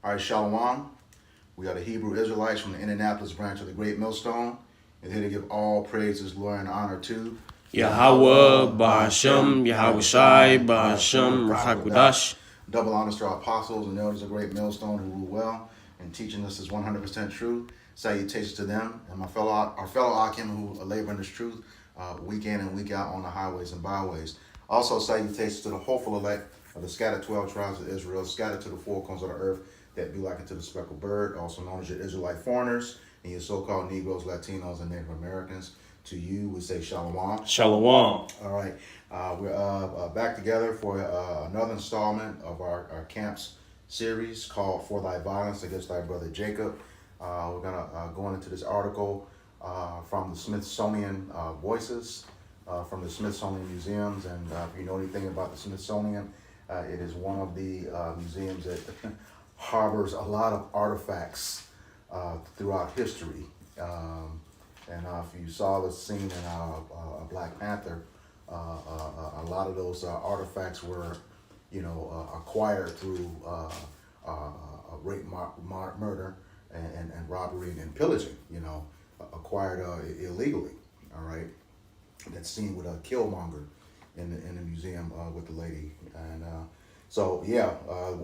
All right, Shalom. We are the Hebrew Israelites from the Indianapolis branch of the Great Millstone. And here to give all praises, glory, and honor to Yahweh, Bahashem, Yahweh Shai, Bahashem, Rahakudash. Double honors to our apostles and elders of Great Millstone who rule well and teaching us is 100% truth. Salutations to them and our fellow Akim who labor in this truth week in and week out on the highways and byways. Also, salutations to the hopeful elect of the scattered 12 tribes of Israel, scattered to the four corners of the earth that be likened to the speckled bird, also known as your Israelite foreigners and your so-called Negroes, Latinos, and Native Americans. To you, we say Shalom. Shalom. All right. We're back together for another installment of our camps series called For Thy Violence Against Thy Brother Jacob. We're going to go into this article from the Smithsonian Voices, from the Smithsonian Museums. And if you know anything about the Smithsonian, it is one of the museums that harbors a lot of artifacts throughout history. And if you saw the scene in Black Panther, a lot of those artifacts were, acquired through rape, murder, and robbery and pillaging. Acquired illegally. All right, that scene with a Killmonger in the museum with the lady, and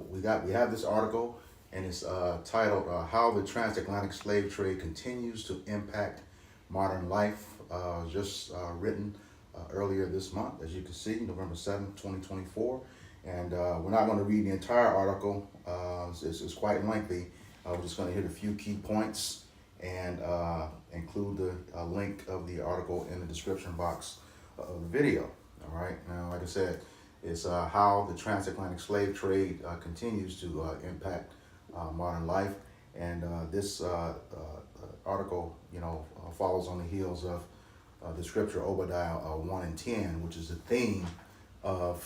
we have this article, and it's titled "How the Transatlantic Slave Trade Continues to Impact Modern Life," just written earlier this month, as you can see, November 7th, 2024. And we're not going to read the entire article. It's quite lengthy. We're just going to hit a few key points and include the link of the article in the description box of the video. All right. Now, like I said, it's how the transatlantic slave trade continues to impact modern life. And this article, follows on the heels of the scripture Obadiah 1 and 10, which is the theme of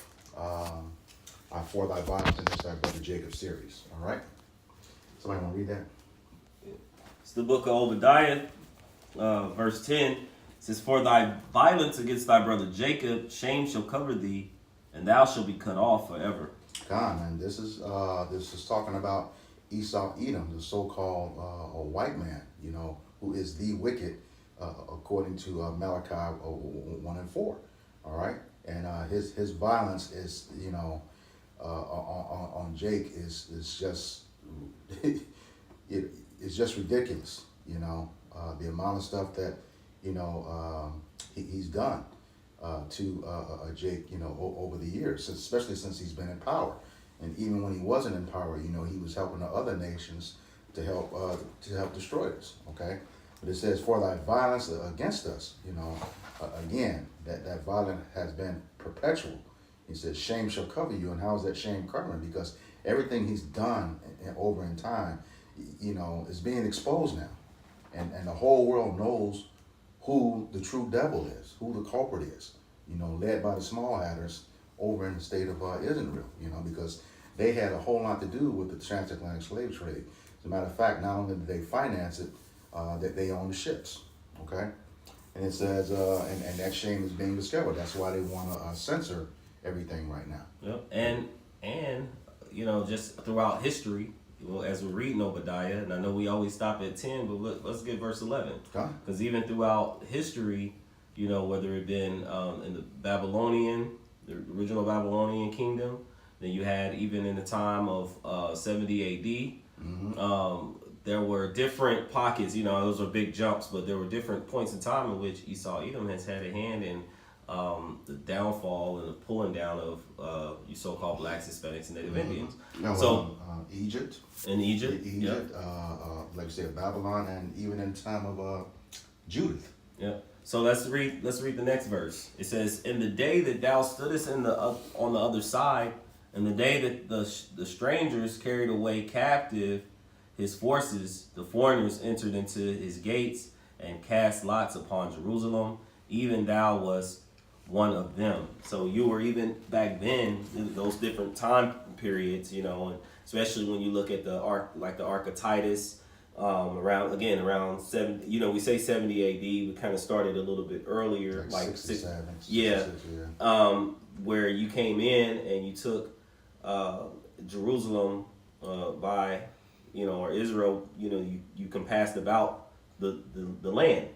For Thy Violence Against Thy Brother Jacob series. All right? Somebody want to read that? It's the book of Obadiah, verse 10. It says, "For thy violence against thy brother Jacob, shame shall cover thee, and thou shalt be cut off forever." God, man, this is talking about Esau Edom, the so-called a white man, who is the wicked, according to Malachi 1 and 4. All right, and his violence is, on Jake is just it's just ridiculous. The amount of stuff that he's done to Jake, over the years, especially since he's been in power. And even when he wasn't in power, he was helping the other nations to help destroy us. Okay, but it says, "For thy violence against us," again, that violence has been perpetual. He says, "Shame shall cover you," and how is that shame covering? Because everything he's done over in time, is being exposed now, and the whole world knows who the true devil is, who the culprit is. Led by the small hatters over in the state of Israel, because they had a whole lot to do with the transatlantic slave trade. As a matter of fact, not only did they finance it, that they own the ships, okay? And it says, and that shame is being discovered. That's why they want to censor everything right now. Yep. And just throughout history, as we're reading Obadiah, and I know we always stop at 10, but let's get verse 11. Because even throughout history, whether it been in the original Babylonian kingdom, then you had even in the time of 70 AD, there were different pockets. Those were big jumps, but there were different points in time in which Esau Edom has had a hand in the downfall and the pulling down of you so-called blacks, Hispanics, and Native Indians. No, Egypt. In Egypt, Egypt, like you said, Babylon, and even in the time of Judith. Yeah. So let's read the next verse. It says, "In the day that thou stoodest on the other side, and the day that the strangers carried away captive his forces, the foreigners entered into his gates and cast lots upon Jerusalem. Even thou wast one of them." So you were even back then in those different time periods, and especially when you look at the Ark of Titus, around 70. We say 70 AD. We kind of started a little bit earlier, like 67. Where you came in and you took Jerusalem by or Israel, you compassed about the land.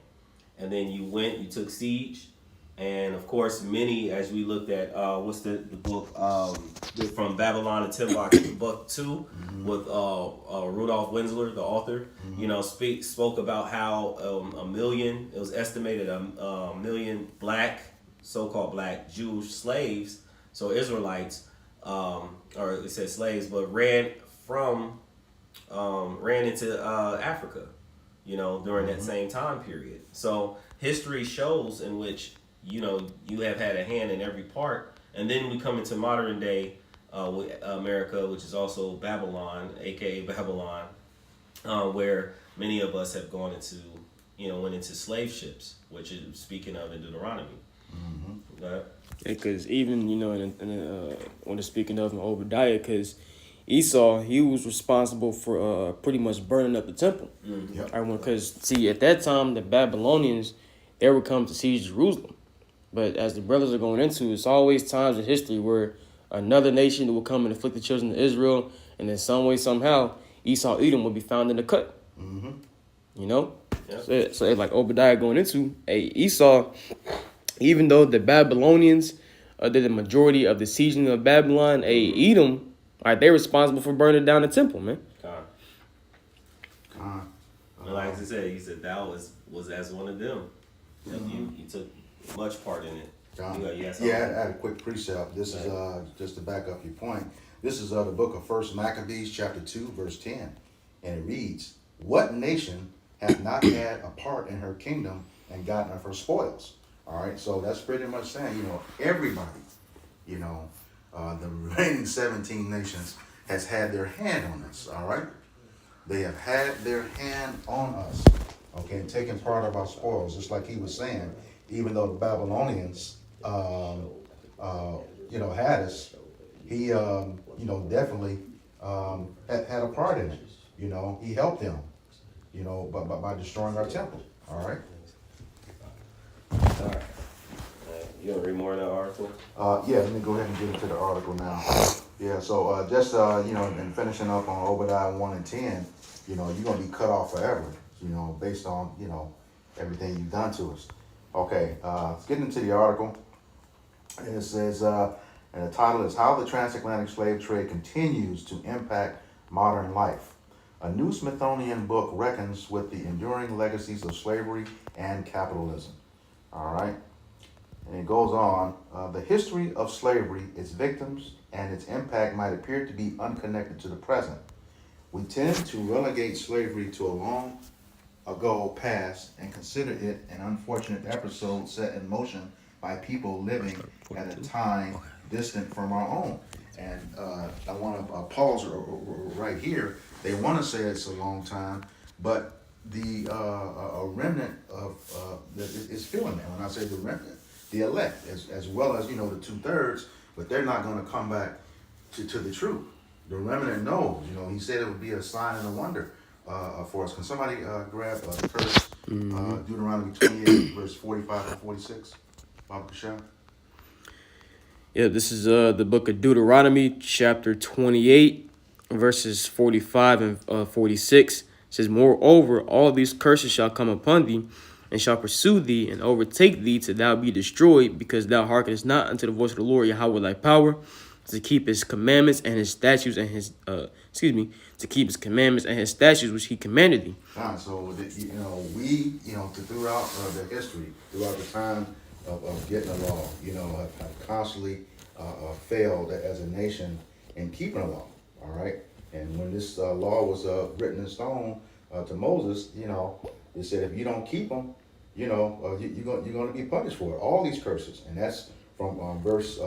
And then you took siege. And of course, many, as we looked at, what's the book from Babylon to Timbuktu with Rudolph Wenzler, the author, spoke about how it was estimated a million so-called black Jewish slaves, so Israelites, or it said slaves, but ran into Africa, during that same time period. So history shows in which you have had a hand in every part. And then we come into modern day with America, which is also Babylon, aka Babylon, where many of us have went into slave ships, which is speaking of in Deuteronomy. Because even when it's speaking of in Obadiah, because Esau, he was responsible for pretty much burning up the temple. Because see, at that time the Babylonians, they would come to siege Jerusalem. But as the brothers are going into, it's always times in history where another nation will come and afflict the children of Israel, and in some way, somehow, Esau, Edom will be found in the cut. Yep. So like Obadiah going into, Esau, even though the Babylonians did the majority of the sieging of Babylon, Edom, they're responsible for burning down the temple, man. Like I said, he said thou was as one of them. You took much part in it. I had a quick precept. This is just to back up your point. This is the book of 1 Maccabees, chapter 2, verse 10. And it reads, "What nation hath not had a part in her kingdom and gotten of her spoils?" All right, so that's pretty much saying, everybody, the remaining 17 nations has had their hand on us, all right? They have had their hand on us, okay, and taken part of our spoils, just like he was saying. Even though the Babylonians, had us, he, definitely had a part in it. He helped them, by destroying our temple. All right. All right. You want to read more of that article? Yeah, let me go ahead and get into the article now. Yeah, so just, and finishing up on Obadiah 1 and 10, you're going to be cut off forever, based on, everything you've done to us. Okay, let's get into the article. It says, and the title is How the Transatlantic Slave Trade Continues to Impact Modern Life. A new Smithsonian book reckons with the enduring legacies of slavery and capitalism. All right. And it goes on, the history of slavery, its victims, and its impact might appear to be unconnected to the present. We tend to relegate slavery to a long ago past and consider it an unfortunate episode set in motion by people living at a time distant from our own. And I want to pause right here. They want to say it's a long time, but the a remnant of is feeling that. When I say the remnant, the elect, as well as the 2/3, but they're not going to come back to the truth. The remnant knows. He said it would be a sign and a wonder for us. Can somebody grab the curse, Deuteronomy 28, verse 45 and 46? Baba Kashal? Yeah, this is the book of Deuteronomy, chapter 28, verses 45 and 46. It says, "Moreover, all these curses shall come upon thee, and shall pursue thee, and overtake thee, till thou be destroyed, because thou hearkenest not unto the voice of the Lord Yahweh thy power, to keep his commandments and his statutes and his to keep his commandments and his statutes which he commanded thee." So we throughout the history, throughout the time of getting the law, have constantly failed as a nation in keeping the law. All right, and when this law was written in stone to Moses, it said if you don't keep them, you're going to be punished for it. All these curses, and that's from verse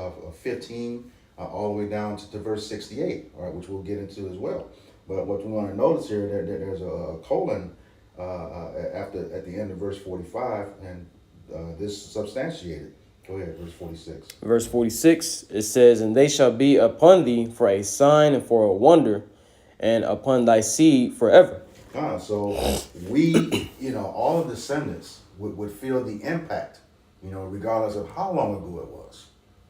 15 all the way down to verse 68, all right, which we'll get into as well. But what we want to notice here, there's a colon at the end of verse 45, and this substantiated. Go ahead, verse 46. Verse 46, it says, "And they shall be upon thee for a sign and for a wonder, and upon thy seed forever." So we, all of the descendants would feel the impact, regardless of how long ago it was.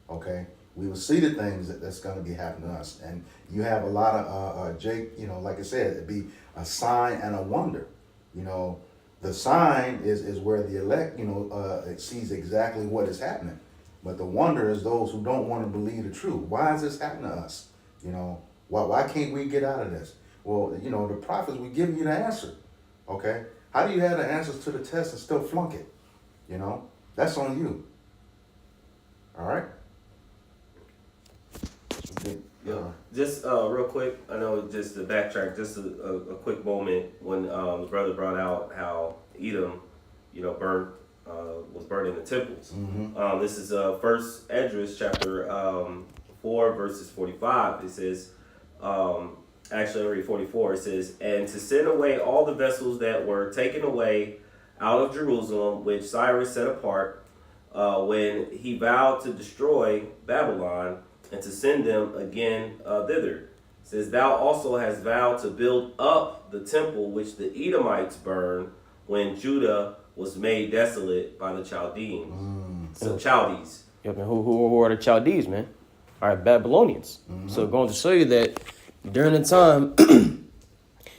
Okay, we will see the things that's going to be happening to us. And you have a lot of, Jake, like I said, it'd be a sign and a wonder. The sign is where the elect, it sees exactly what is happening. But the wonder is those who don't want to believe the truth. Why is this happening to us? Why can't we get out of this? Well, the prophets, we give you the answer. Okay? How do you have the answers to the test and still flunk it? That's on you. All right? Yeah. Just real quick, I know just to backtrack, just a quick moment when the brother brought out how Edom, was burning the temples. Mm-hmm. This is First Esdras chapter 4 verses 45. It says, actually I read 44. It says, and to send away all the vessels that were taken away out of Jerusalem, which Cyrus set apart, when he vowed to destroy Babylon, and to send them again thither. It says, thou also hast vowed to build up the temple which the Edomites burned when Judah was made desolate by the Chaldeans. So Chaldees. Yep, and who are the Chaldees, man? All right, Babylonians. Mm-hmm. So going to show you that during the time,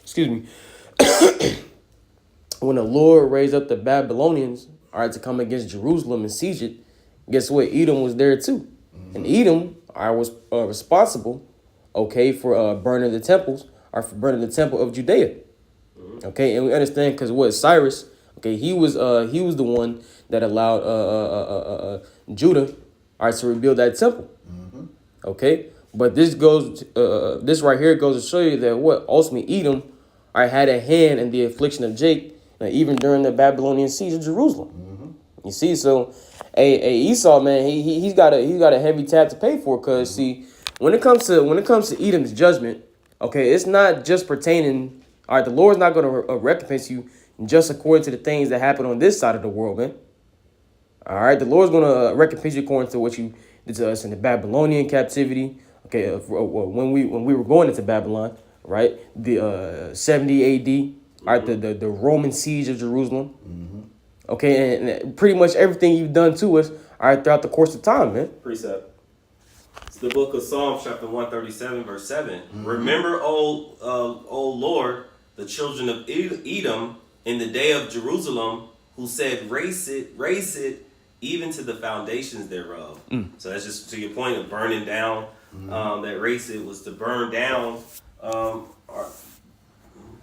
excuse me, when the Lord raised up the Babylonians, all right, to come against Jerusalem and siege it, guess what? Edom was there too. Mm-hmm. And Edom, I was responsible, okay, for burning the temples, or for burning the temple of Judea. Mm-hmm. Okay, and we understand because what Cyrus, okay, he was the one that allowed Judah, all right, to rebuild that temple. Mm-hmm. Okay, but this right here goes to show you that what ultimately Edom, all right, had a hand in the affliction of Jake, even during the Babylonian siege of Jerusalem. Mm-hmm. You see, so Esau, man, he's got a heavy tab to pay for, because see, when it comes to Edom's judgment, okay, it's not just pertaining. All right, the Lord's not going to recompense you just according to the things that happen on this side of the world, man. All right, the Lord's going to recompense you according to what you did to us in the Babylonian captivity. Okay, when we were going into Babylon, right? The 70 A.D. All right, the Roman siege of Jerusalem. Mm-hmm. Okay, and pretty much everything you've done to us, all right, throughout the course of time, man. Precept. It's the book of Psalms, chapter 137, verse 7. Mm-hmm. Remember, O Lord, the children of Edom in the day of Jerusalem, who said, raise it, even to the foundations thereof. So that's just to your point of burning down. That race it was to burn down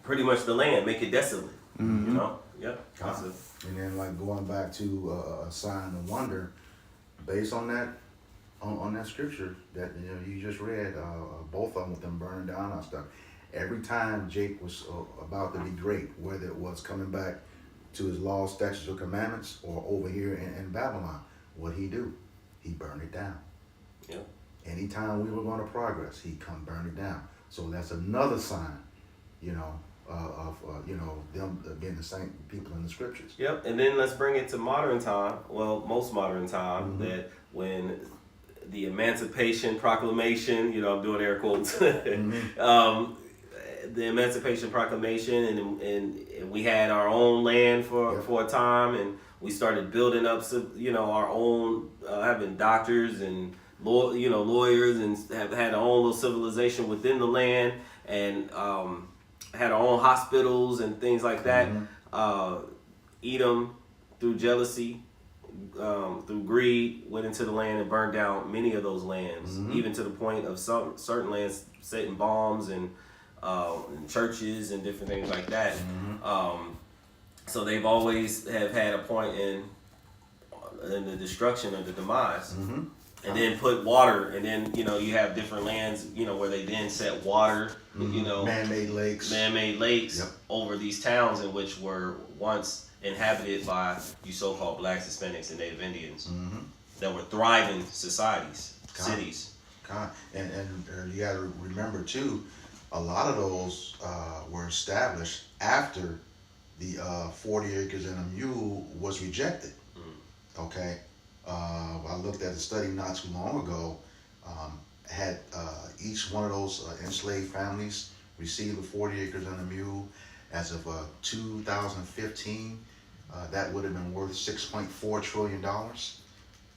pretty much the land, make it desolate. Yeah. And then like going back to a sign and wonder, based on that, on that scripture that you just read, both of them with them burning down and stuff. Every time Jake was about to be great, whether it was coming back to his laws, statutes, or commandments, or over here in Babylon, what he do? He burned it down. Yeah. Anytime we were going to progress, he'd come burn it down. So that's another sign, of them being the same people in the scriptures. Yep. And then let's bring it to modern time. Well, most modern time, that when the Emancipation Proclamation, I'm doing air quotes, the Emancipation Proclamation, and we had our own land for a time, and we started building up, our own, having doctors and lawyers, and have had our own little civilization within the land, and had our own hospitals and things like that. Edom, through jealousy, through greed, went into the land and burned down many of those lands, even to the point of certain lands setting bombs and churches and different things like that. So they've always have had a point in the destruction of the demise. And then put water, and then you have different lands where they then set water, man-made lakes, yep, over these towns in which were once inhabited by you so-called blacks, Hispanics, and Native Indians that were thriving societies, cities. And you got to remember too, a lot of those were established after the 40 acres and a mule was rejected. Okay. I looked at a study not too long ago, had each one of those enslaved families received the 40 acres and a mule. As of 2015, that would have been worth $6.4 trillion.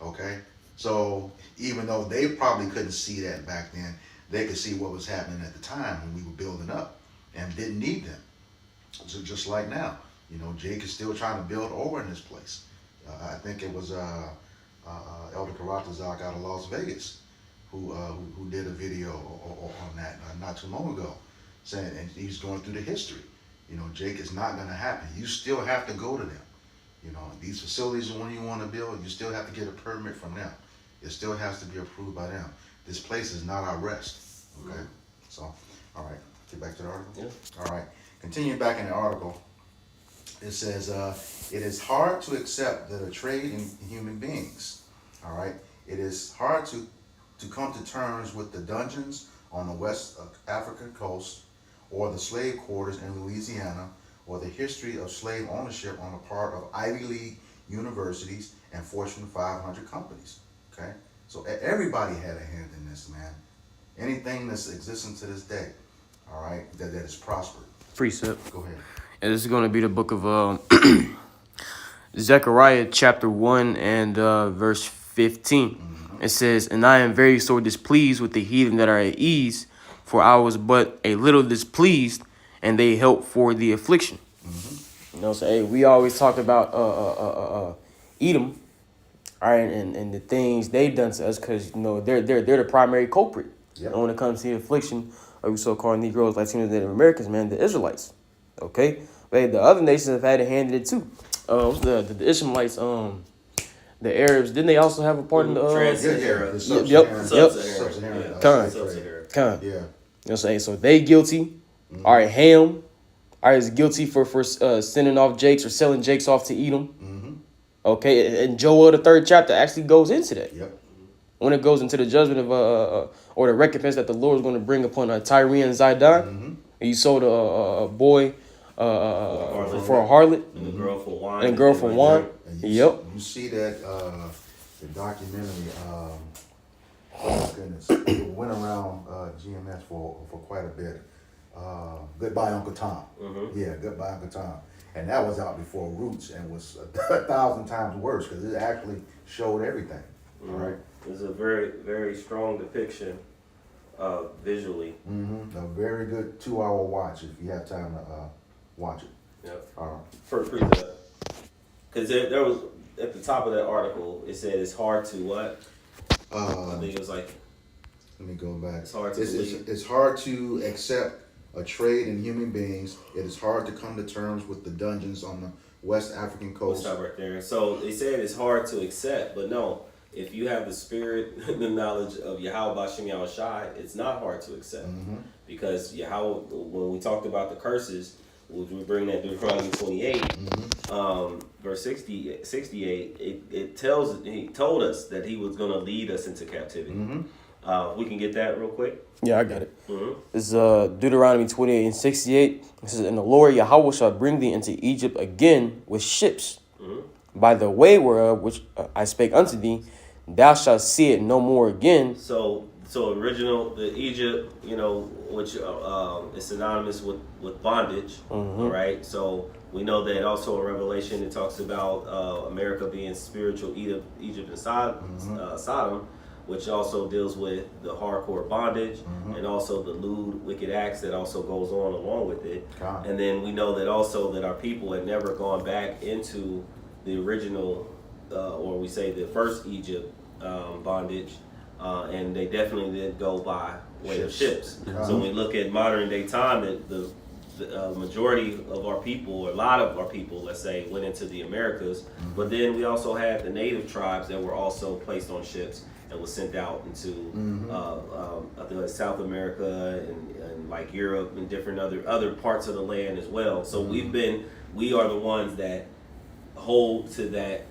Okay, So even though they probably couldn't see that back then, they could see what was happening at the time when we were building up and didn't need them. So just like now, Jake is still trying to build over in this place. I think it was Elder Karatazak out of Las Vegas who did a video on that not too long ago, saying, and he's going through the history. Jake, is not going to happen. You still have to go to them. These facilities, when you want to build, you still have to get a permit from them. It still has to be approved by them. This place is not our rest. Okay? So, all right. Get back to the article? Yeah. All right. Continuing back in the article, it says, it is hard to accept that a trade in human beings, all right? It is hard to come to terms with the dungeons on the West African coast or the slave quarters in Louisiana or the history of slave ownership on the part of Ivy League universities and Fortune 500 companies, okay? So everybody had a hand in this, man. Anything that's existing to this day, all right, that is prospered. Precept. Go ahead. And this is going to be the book of Zechariah chapter 1 and verse 15. Mm-hmm. It says, and I am very sore displeased with the heathen that are at ease, for I was but a little displeased, and they help for the affliction. Mm-hmm. So hey, we always talk about Edom, all right, and the things they've done to us, because they're the primary culprit. Yep. And when it comes to the affliction of we so-called Negroes, Latinos, Native Americans, man, the Israelites. Okay, but the other nations have had a hand in it too. The Ishmaelites, the Arabs, didn't they also have a part in the Sub-Saharan. Con. Yeah. What I'm saying? So they guilty. Mm-hmm. All right, Ham, all right, is guilty for sending off Jakes or selling Jakes off to Edom. Mm-hmm. Okay, and Joel the 3rd chapter actually goes into that. Yep. When it goes into the judgment of or the recompense that the Lord is going to bring upon Tyre and Zidon, mm-hmm. And you sold a boy for a harlot, and a girl for wine, Yep. You see that the documentary. Oh goodness, it went around GMS for quite a bit. Goodbye Uncle Tom. Mm-hmm. Yeah, Goodbye Uncle Tom, and that was out before Roots and was 1,000 times worse because it actually showed everything. Mm-hmm. All right. It's a very, very strong depiction visually. Mm-hmm. A very good 2-hour watch if you have time to watch it. Yep. All right. First precept. Because there was, at the top of that article, it said it's hard to what? I think it was like... Let me go back. It's hard to believe. It's hard to accept a trade in human beings. It is hard to come to terms with the dungeons on the West African coast. We'll stop right there. So they said it's hard to accept, but no. If you have the spirit, the knowledge of Yahweh Bashem Yahushai, it's not hard to accept. Mm-hmm. Because Yahweh, when we talked about the curses, which we bring that Deuteronomy 28, mm-hmm. Verse 68, he told us that he was going to lead us into captivity. Mm-hmm. We can get that real quick? Yeah, I got it. Mm-hmm. It's Deuteronomy 28 and 68. It says, and the Lord Yahweh shall bring thee into Egypt again with ships, mm-hmm. by the way whereof which I spake unto thee, thou shalt see it no more again. So original, the Egypt, which is synonymous with bondage, mm-hmm. right? So we know that also in Revelation it talks about America being spiritual Egypt and Sodom, which also deals with the hardcore bondage, mm-hmm. and also the lewd, wicked acts that also goes on along with it. God. And then we know that also that our people had never gone back into the original, or we say the first Egypt bondage, and they definitely did go by way of ships. So when we look at modern day time, the majority of our people, or a lot of our people, let's say, went into the Americas, mm-hmm. but then we also had the native tribes that were also placed on ships and was sent out into mm-hmm. I think like South America and like Europe and different other parts of the land as well. So mm-hmm. we are the ones that hold to that.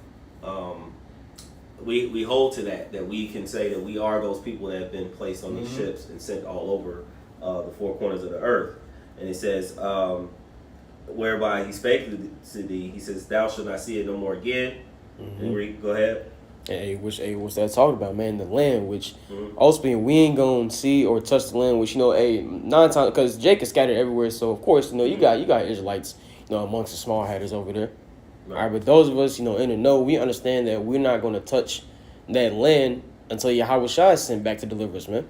We hold to that we can say that we are those people that have been placed on these mm-hmm. ships and sent all over the four corners of the earth. And it says, whereby he spake to thee, he says, thou shalt not see it no more again. Mm-hmm. And read, go ahead. What's that talking about, man? The land, which mm-hmm. ultimately we ain't gonna see or touch the land, which 9 times, because Jake is scattered everywhere. So of course, you got Israelites, amongst the small hatters over there. Right. All right, but those of us, in the know, we understand that we're not going to touch that land until Yahweh Shai is sent back to deliver us, man.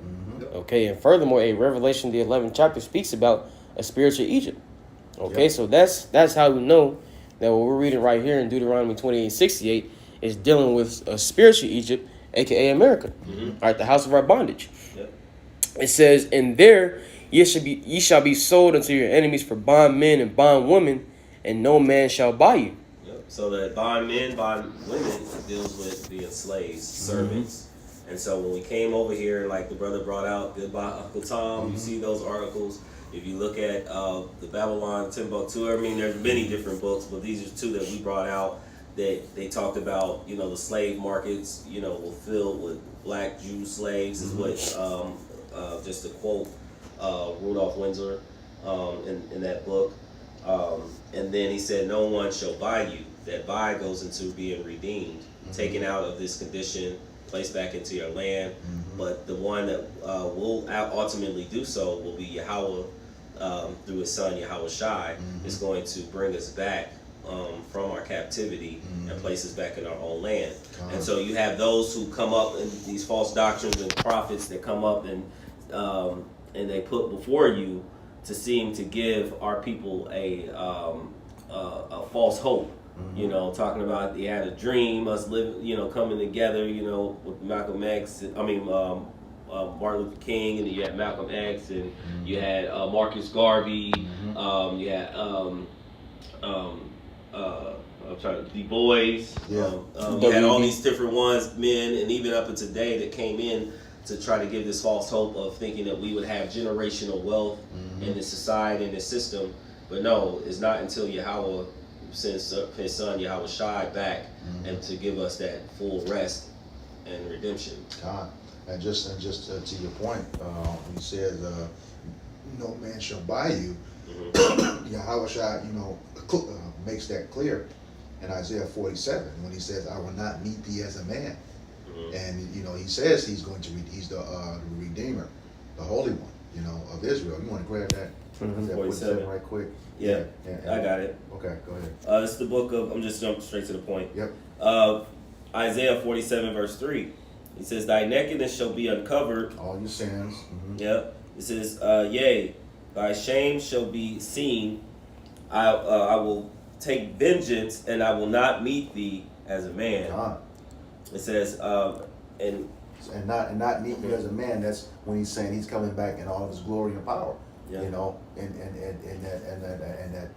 Okay, and furthermore, a Revelation the 11th chapter speaks about a spiritual Egypt. Okay, Yep. so that's how we know that what we're reading right here in Deuteronomy 28:68 is dealing with a spiritual Egypt, aka America. All right, the house of our bondage. Yep. It says, "And there ye shall be sold unto your enemies for bondmen and bondwomen, and no man shall buy you." Yep. So that bond men, bond women deals with being slaves, servants. And so when we came over here, like the brother brought out, good by Uncle Tom, you see those articles. If you look at the Babylon Timbuktu, I mean, there's many different books, but these are two that we brought out that they talked about, the slave markets, were filled with black Jew slaves, is what, just to quote Rudolph Windsor in that book. And then he said, no one shall buy you. That buy goes into being redeemed, taken out of this condition, placed back into your land. But the one that will ultimately do so will be Yahweh through his son Yahweh Shai is going to bring us back from our captivity and place us back in our own land. And so you have those who come up in these false doctrines and prophets that come up and they put before you to seem to give our people a false hope. Talking about they had a dream, us living, coming together, with Malcolm X. Martin Luther King, and then you had Malcolm X, and you had Marcus Garvey. You had I'm trying to Du Bois. You had all these different ones, men, and even up to today that came in to try to give this false hope of thinking that we would have generational wealth in this society and this system. But no, it's not until Yahweh sends his son Yahweh Shai back and to give us that full rest and redemption. God. And just to your point, when he says, no man shall buy you, Yahweh Shai, makes that clear in Isaiah 47 when he says, I will not meet thee as a man. And, he says he's the Redeemer, the Holy One, of Israel. You want to grab that? Isaiah 47 right quick? Yeah, I got it. Okay, go ahead. It's the book of, I'm just jumping straight to the point. Yep. Isaiah 47 verse 3. It says, thy nakedness shall be uncovered. All your sins. Yep. It says, yea, thy shame shall be seen. I will take vengeance, and I will not meet thee as a man. God. It says, and not meet you as a man. That's when he's saying he's coming back in all of his glory and power. Yeah. In that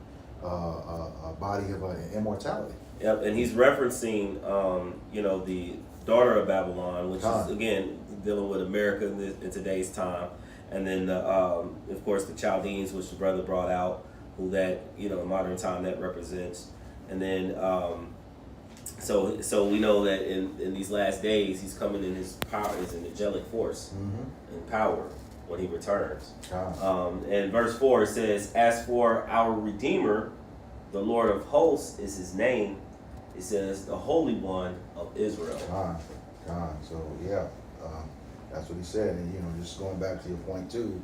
body of immortality. Yep, and he's referencing, the daughter of Babylon, which is, again, dealing with America in today's time. And then, of course, the Chaldeans, which the brother brought out, who that, in modern time that represents. And then, so we know that in these last days, he's coming in his power, his angelic force and power when he returns. And verse 4 says, as for our Redeemer, the Lord of hosts is his name. It says, the Holy One of Israel. So, yeah, that's what he said. And, just going back to your point, too,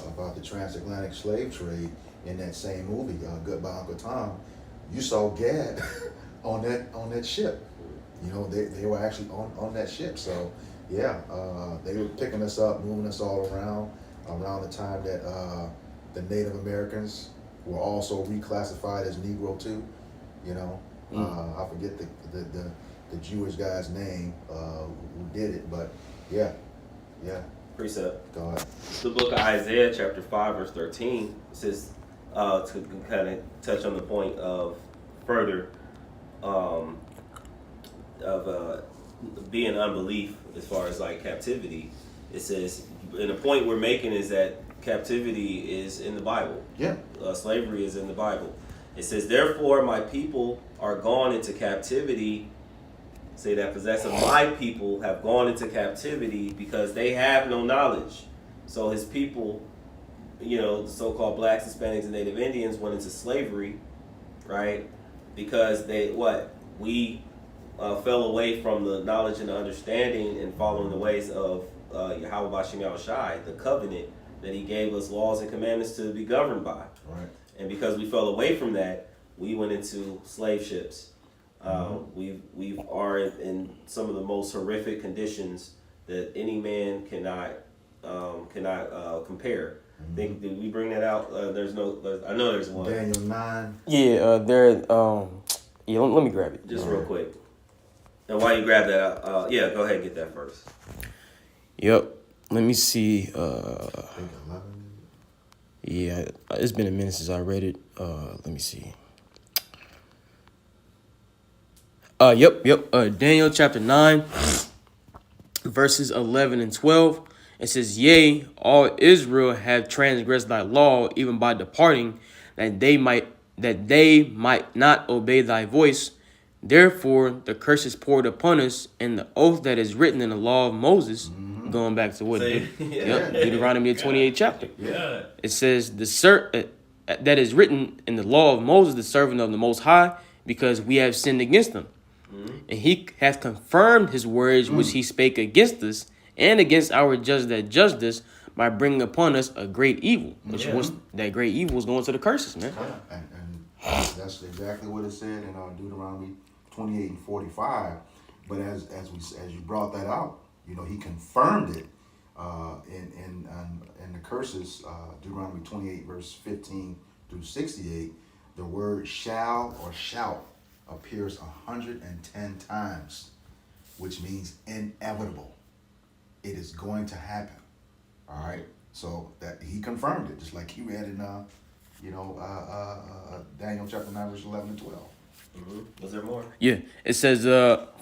about the transatlantic slave trade in that same movie, Goodbye, Uncle Tom, you saw Gad on that ship. They were actually on that ship. So, yeah, they were picking us up, moving us all around the time that the Native Americans were also reclassified as Negro too. I forget the Jewish guy's name who did it, but yeah. Precept. Go ahead. The book of Isaiah, chapter 5, verse 13, says, to kind of touch on the point of further of being unbelief as far as like captivity. It says, and the point we're making is that captivity is in the Bible. Yeah. Slavery is in the Bible. It says, therefore my people are gone into captivity. Say that possessive, my people have gone into captivity because they have no knowledge. So his people, the so-called blacks, Hispanics, and Native Indians went into slavery, right? Because we fell away from the knowledge and the understanding and following the ways of Yahweh Bashem Yahushai, the covenant that he gave us laws and commandments to be governed by. Right. And because we fell away from that, we went into slave ships. We are in some of the most horrific conditions that any man cannot compare. Think did we bring that out? There's no. I know there's one. Daniel 9. Yeah, yeah, let me grab it. Just real quick. And while you grab that, yeah, go ahead and get that first. Yep. Let me see. I think 11. Yeah, it's been a minute since I read it. Let me see. Yep. Daniel chapter 9, verses 11 and 12. It says, "Yea, all Israel have transgressed thy law, even by departing, that they might not obey thy voice. Therefore, the curse is poured upon us, and the oath that is written in the law of Moses," going back to what Deuteronomy 28 chapter. Yeah. It says that is written in the law of Moses, the servant of the Most High, because we have sinned against him. And he hath confirmed his words which he spake against us and against our judges that judged us, by bringing upon us a great evil. Which was that great evil was going to the curses, man. And that's exactly what it said in Deuteronomy 28 and 45. But as you brought that out, he confirmed it in the curses, Deuteronomy 28 verse 15 through 68. The word shall or shout appears 110 times, which means inevitable. It is going to happen. All right. So that he confirmed it, just like he read in Daniel chapter 9 verse 11 and 12. Was there more? Yeah, it says,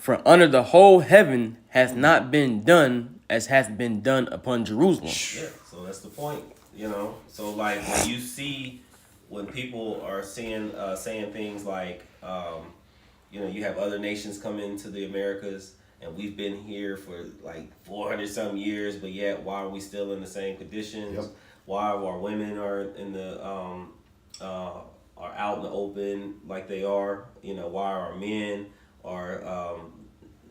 "For under the whole heaven hath not been done as hath been done upon Jerusalem." Yeah, so that's the point, So like when people are saying things like, you have other nations come into the Americas, and we've been here for like 400 some years, but yet why are we still in the same conditions? Yep. Why our women are in the are out in the open like they are? Why our men are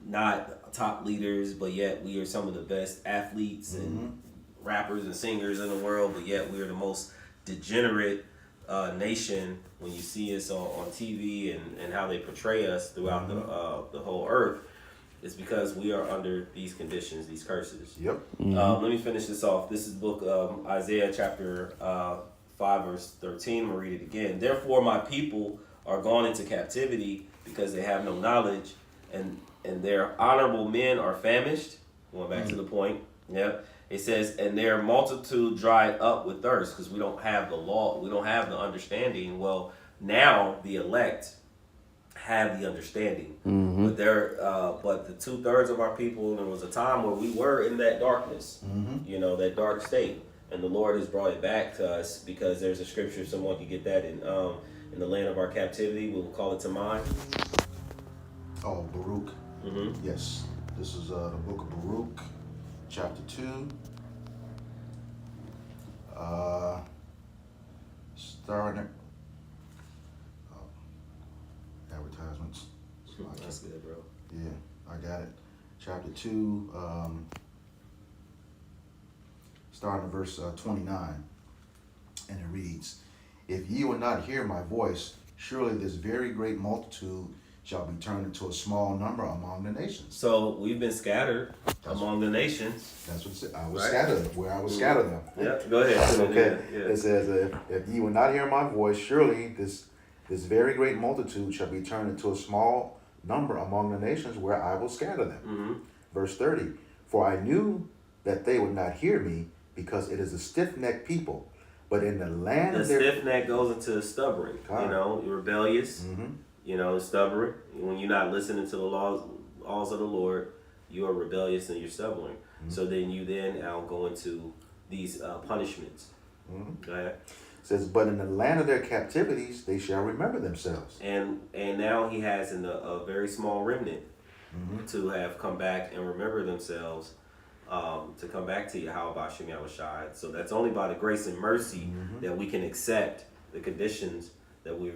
not top leaders, but yet we are some of the best athletes and rappers and singers in the world, but yet we're the most degenerate nation when you see us on TV and how they portray us throughout the whole earth. It's because we are under these conditions, these curses. Yep. Let me finish this off. This is the book of Isaiah chapter 5 verse 13. I'm going to read it again. "Therefore my people are gone into captivity because they have no knowledge, and their honorable men are famished." Going back to the point. Yeah. It says, "And their multitude dried up with thirst," because we don't have the law. We don't have the understanding. Well, now the elect have the understanding. But the 2/3 of our people, there was a time where we were in that darkness, that dark state. And the Lord has brought it back to us, because there's a scripture, someone can get that in the land of our captivity. We'll call it to mind. Oh, Baruch. Yes. This is the book of Baruch, chapter 2. Starting at advertisements. That's good, bro. Yeah, I got it. Chapter 2, starting at verse 29, and it reads, "If ye will not hear my voice, surely this very great multitude shall be turned into a small number among the nations." So we've been scattered among the nations. That's what it said. I was Right. scattered, where I was scattered them. Yeah, go ahead. Okay. Yeah. It says, if ye will not hear my voice, surely this very great multitude shall be turned into a small number among the nations, where I will scatter them. Verse 30, "For I knew that they would not hear me, because it is a stiff-necked people. But in the land The of their..." stiff neck goes into stubborn. You're rebellious. Stubborn. When you're not listening to the laws of the Lord, you are rebellious and you're stubborn. So then you now go into these punishments. Go ahead. It says, "But in the land of their captivities, they shall remember themselves." And now he has a very small remnant to have come back and remember themselves, to come back to Yahweh Bashim Yahushai. So that's only by the grace and mercy that we can accept the conditions that we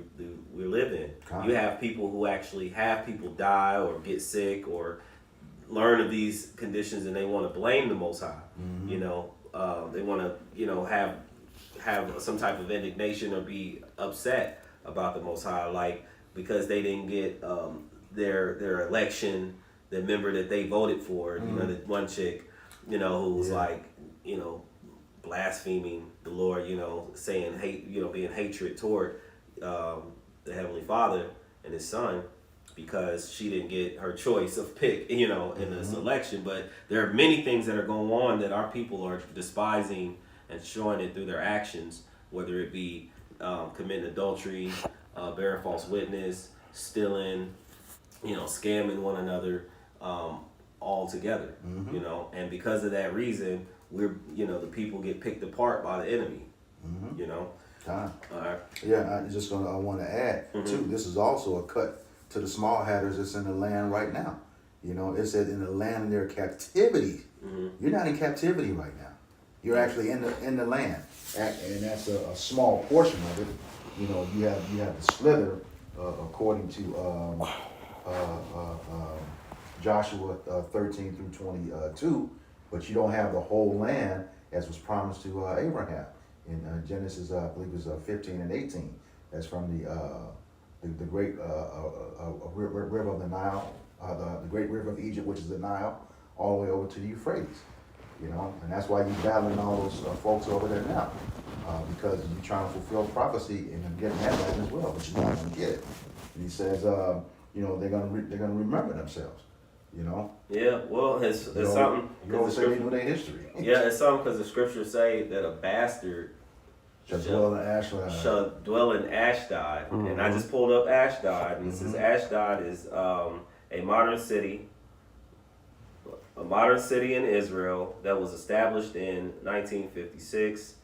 live in. You have people who actually have people die or get sick or learn of these conditions, and they want to blame the Most High. They want to have some type of indignation or be upset about the Most High, like because they didn't get their election, the member that they voted for, you know, the one chick, you know, who was like, you know, blaspheming the Lord, you know, saying hate, you know, being hatred toward the Heavenly Father and His Son, because she didn't get her choice of pick, you know, in this election. But there are many things that are going on that our people are despising and showing it through their actions, whether it be committing adultery, bearing false witness, stealing, you know, scamming one another, all together, you know. And because of that reason, we're, you know, the people get picked apart by the enemy, you know. Yeah, I want to add too. This is also a cut to the small hatters that's in the land right now. You know, it said in the land of their captivity. You're not in captivity right now. You're actually in the land, and that's a small portion of it. You know, you have the slither according to Joshua 13 through 22, but you don't have the whole land as was promised to Abraham in Genesis, I believe it was 15 and 18. That's from the great river of the Nile, the great river of Egypt, which is the Nile, all the way over to the Euphrates. You know, and that's why you're battling all those folks over there now, because you're trying to fulfill prophecy and getting that land as well, but you're not going to get it. And he says, you know, they're gonna remember themselves. You know. Yeah, well, it's something. You always say they know their history. Yeah, it's something because the scriptures say that a bastard shall dwell in Ashdod. Shall dwell in Ashdod, and I just pulled up Ashdod, and it says Ashdod is a modern city in Israel that was established in 1956,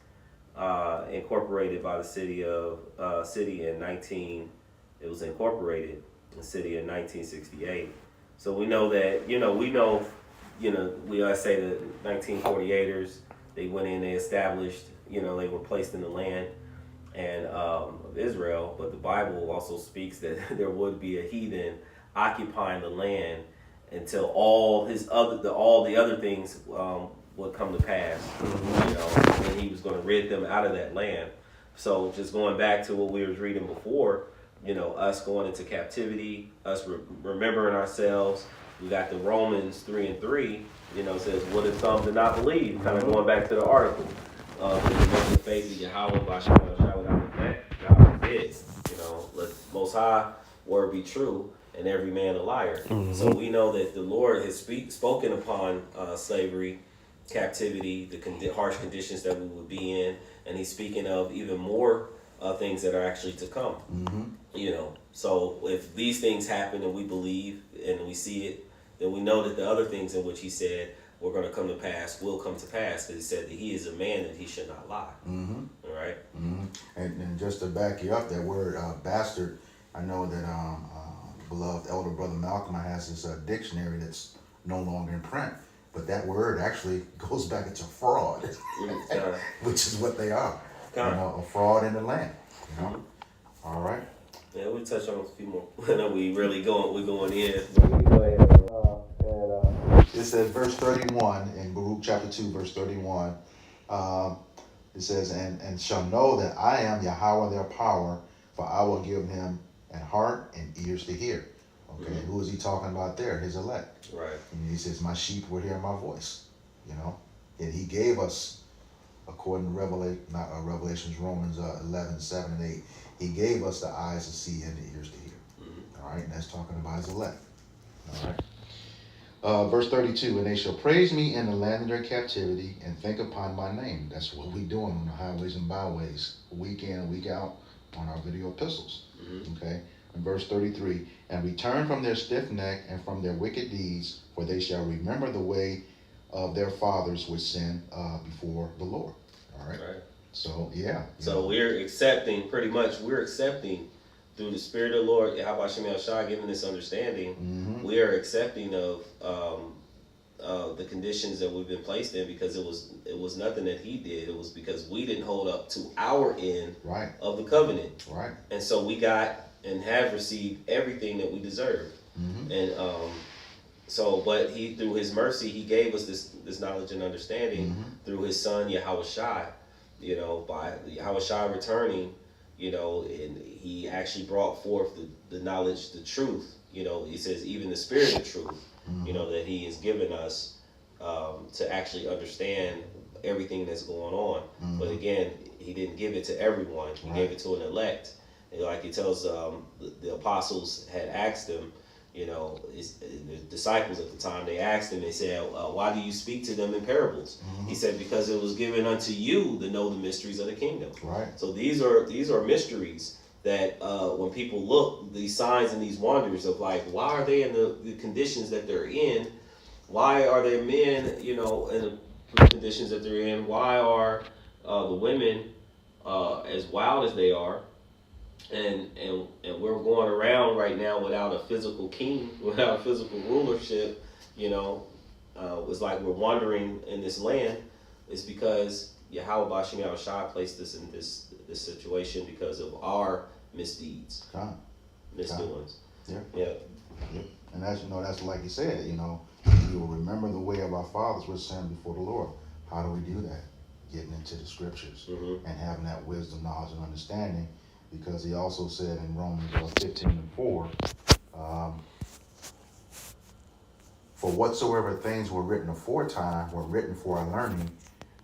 incorporated by the city in 1968. So we know that, we always say the 1948ers, they went in, they established, they were placed in the land and of Israel, but the Bible also speaks that there would be a heathen occupying the land until all the other things would come to pass, and he was going to rid them out of that land. So just going back to what we was reading before, us going into captivity, us remembering ourselves. We got the Romans 3:3, says, what if some did not believe? Kind of going back to the article. The faith of Yahweh by without effect, God forbid. Let the Most High word be true and every man a liar. So we know that the Lord has spoken upon slavery, captivity, the harsh conditions that we would be in, and he's speaking of even more things that are actually to come. So if these things happen and we believe and we see it, then we know that the other things in which he said were going to come to pass will come to pass, because he said that he is a man that he should not lie. All right. And just to back you up, that word bastard, I know that beloved elder brother Malcolm has this dictionary that's no longer in print, but that word actually goes back into fraud, which is what they are. A fraud in the land. All right. Yeah, we'll touch on a few more. We're going in. It says verse 31 in Baruch chapter 2, verse 31. It says, and shall know that I am Yahweh their power, for I will give him a heart and ears to hear. Okay, who is he talking about there? His elect. Right. And he says, my sheep will hear my voice. And he gave us, according to Revelations, Romans 11:7 and 8, he gave us the eyes to see and the ears to hear. All right, and that's talking about his elect. All right. Verse 32, and they shall praise me in the land of their captivity and think upon my name. That's what we doing on the highways and byways, week in and week out on our video epistles. Okay. And verse 33, and return from their stiff neck and from their wicked deeds, for they shall remember the way of their fathers which sinned before the Lord. All right. So, yeah. So we're accepting through the Spirit of the Lord, Yahweh Shem Shai, giving this understanding, we are accepting of the conditions that we've been placed in, because it was nothing that he did. It was because we didn't hold up to our end of the covenant. Right. And so we got and have received everything that we deserved. And but he, through his mercy, he gave us this knowledge and understanding through his son Yahweh Shai. By Yahweh Shai returning, and he actually brought forth the knowledge, the truth, he says even the spirit of truth, that he has given us to actually understand everything that's going on. But again, he didn't give it to everyone. He gave it to an elect. And like he tells the apostles had asked him, the disciples at the time, they asked him, they said, why do you speak to them in parables? He said, because it was given unto you to know the mysteries of the kingdom. Right. So these are mysteries that when people look, these signs and these wonders of like, why are they in the conditions that they're in? Why are their men, in the conditions that they're in? Why are the women as wild as they are? And we're going around right now without a physical king, without a physical rulership. It's like we're wandering in this land. It's because Yahweh Bashim Yahushua placed us in this situation because of our misdeeds, misdoings. Yeah. And that's like you said, we will remember the way of our fathers which sinned before the Lord. How do we do that? Getting into the scriptures and having that wisdom, knowledge, and understanding. Because he also said in Romans 15:4, for whatsoever things were written aforetime were written for our learning,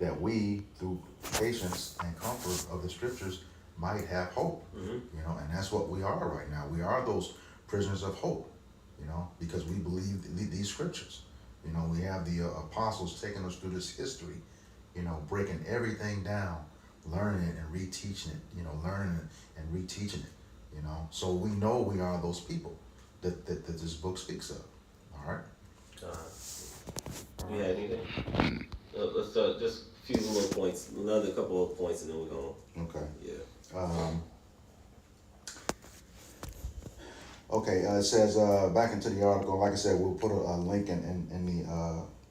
that we, through patience and comfort of the scriptures, might have hope. And that's what we are right now. We are those prisoners of hope, because we believe these scriptures. We have the apostles taking us through this history, breaking everything down, learning it and reteaching it, learning it and reteaching it, So we know we are those people that this book speaks of. All right? You had anything? Let's just a few little points, another couple of points, and then we're going. Okay. Yeah. Okay. It says back into the article. Like I said, we'll put a link in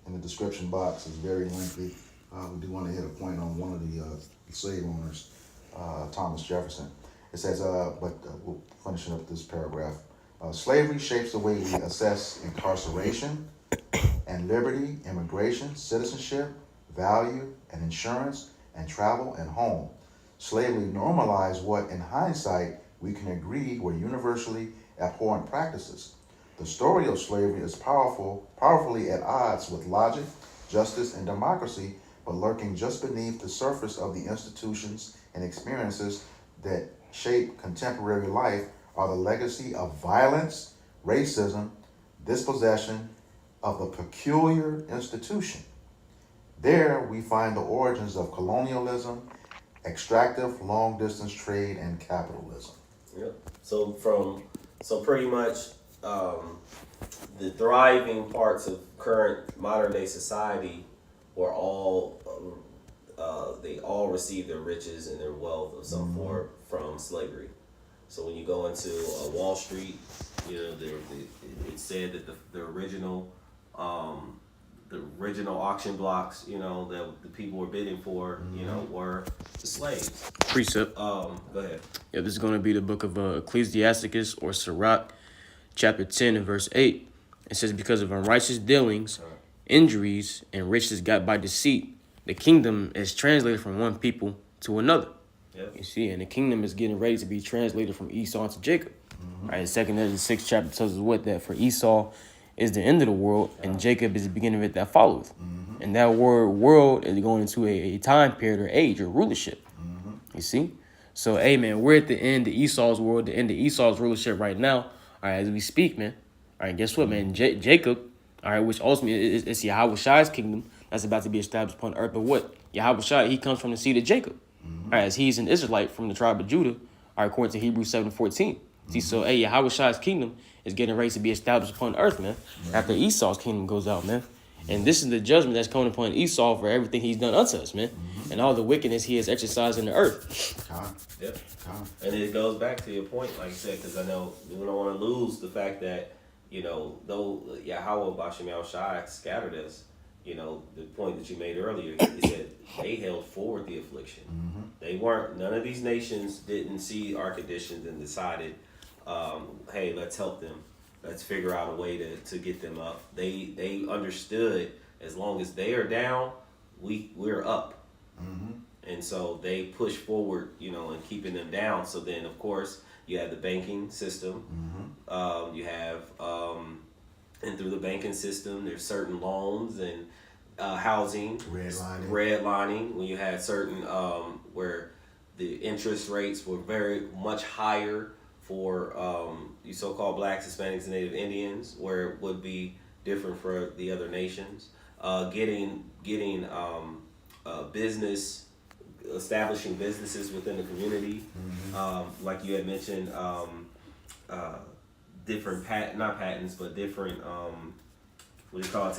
the description box. It's very lengthy. We do want to hit a point on one of the slave owners, Thomas Jefferson. It says, but we'll finish up this paragraph. Slavery shapes the way we assess incarceration and liberty, immigration, citizenship, value, and insurance, and travel and home. Slavery normalized what, in hindsight, we can agree were universally abhorrent practices. The story of slavery is powerfully at odds with logic, justice, and democracy, but lurking just beneath the surface of the institutions and experiences that shape contemporary life are the legacy of violence, racism, dispossession of the peculiar institution. There we find the origins of colonialism, extractive long-distance trade, and capitalism. Yep. So pretty much the thriving parts of current modern day society were all they all received their riches and their wealth of some form from slavery. So when you go into Wall Street, it's said that the original auction blocks, that the people were bidding for, were the slaves. Precept. Go ahead. Yeah, this is going to be the book of Ecclesiasticus or Sirach, chapter 10 and verse 8. It says, because of unrighteous dealings, injuries, and riches got by deceit, the kingdom is translated from one people to another. Yep. You see, and the kingdom is getting ready to be translated from Esau to Jacob. All right, 2 Ezra 6 chapter tells us what? That for Esau is the end of the world, and Jacob is the beginning of it that followeth. And that word world is going into a time period or age or rulership. You see? So, hey, man, we're at the end of Esau's world, the end of Esau's rulership right now. All right, as we speak, man. All right, guess what, man? Jacob, all right, which ultimately is Yahweh Shai's kingdom that's about to be established upon earth. But what? Yahweh Shai, he comes from the seed of Jacob. All right, as he's an Israelite from the tribe of Judah, all right, according to Hebrews 7:14. See, so, hey, Yahweh Shai's kingdom is getting ready to be established upon earth, man, after Esau's kingdom goes out, man. And this is the judgment that's coming upon Esau for everything he's done unto us, man, and all the wickedness he has exercised in the earth. Yep. And it goes back to your point, like you said, because I know we don't want to lose the fact that, though Yahweh Bashim Yahushua scattered us, the point that you made earlier is that they held forward the affliction. They weren't, none of these nations didn't see our conditions and decided, hey, let's help them. Let's figure out a way to get them up. They understood as long as they are down, we're up. and so they push forward, in keeping them down. So then, of course, you have the banking system. You have, and through the banking system, there's certain loans and housing, redlining. When you had certain where the interest rates were very much higher for you so-called blacks, Hispanics, and Native Indians, where it would be different for the other nations. Getting business, establishing businesses within the community, like you had mentioned, different not patents, but different what do you call it,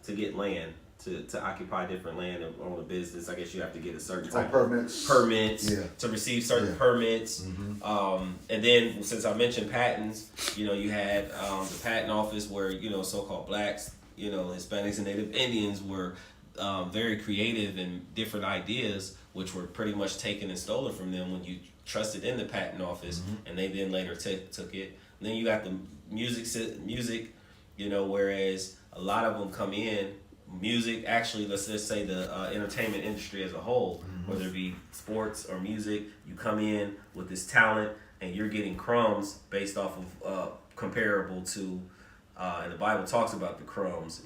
to get land. To occupy different land on a business, I guess you have to get a certain type of permits to receive certain permits. And then, since I mentioned patents, you had the patent office where so-called blacks, Hispanics and Native Indians were very creative in different ideas, which were pretty much taken and stolen from them when you trusted in the patent office, and they then later took it. And then you got the music, whereas a lot of them come in. Music, actually, let's just say the entertainment industry as a whole, whether it be sports or music, you come in with this talent and you're getting crumbs based off of comparable to, and the Bible talks about the crumbs,